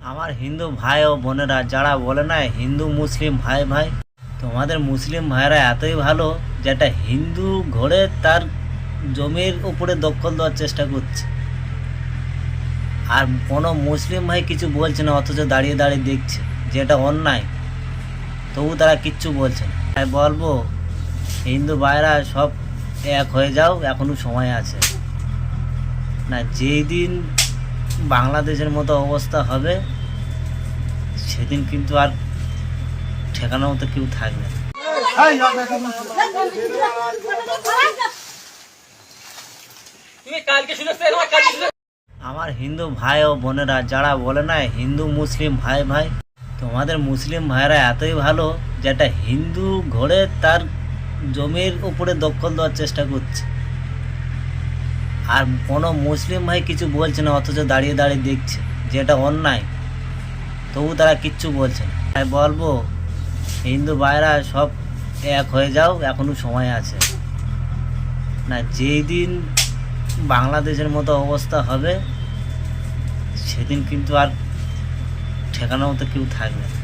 আমার হিন্দু ভাই ও বোনেরা যারা বলে না হিন্দু মুসলিম ভাই ভাই, তোমাদের মুসলিম ভাইরা এতই ভালো যেটা হিন্দু ঘরে তার জমির উপরে দখল দেওয়ার চেষ্টা করছে, আর কোনো মুসলিম ভাই কিছু বলছে না, অথচ দাঁড়িয়ে দাঁড়িয়ে দেখছে যেটা অন্যায়, তবু তারা কিচ্ছু বলছে না। তাই বলবো হিন্দু ভাইরা সব এক হয়ে যাও, এখনো সময় আছে। না, যেই দিন বাংলাদেশের মতো অবস্থা হবে সেদিন কিন্তু আর ঠেকানোর মতো কেউ থাকবে না। আমার হিন্দু ভাই ও বোনেরা যারা বলে না হিন্দু মুসলিম ভাই ভাই, তোমাদের মুসলিম ভাইরা এতই ভালো যেটা হিন্দু ঘরে তার জমির উপরে দখল দেওয়ার চেষ্টা করছে, আর কোনো মুসলিম ভাই কিছু বলছে না, অথচ দাঁড়িয়ে দাঁড়িয়ে দেখছে যেটা অন্যায়, তবু তারা কিচ্ছু বলছে না। তাই বলবো হিন্দু ভাইরা সব এক হয়ে যাও, এখনো সময় আছে। না, যেই দিন বাংলাদেশের মতো অবস্থা হবে সেদিন কিন্তু আর ঠেকানোর মতো কেউ থাকবে না।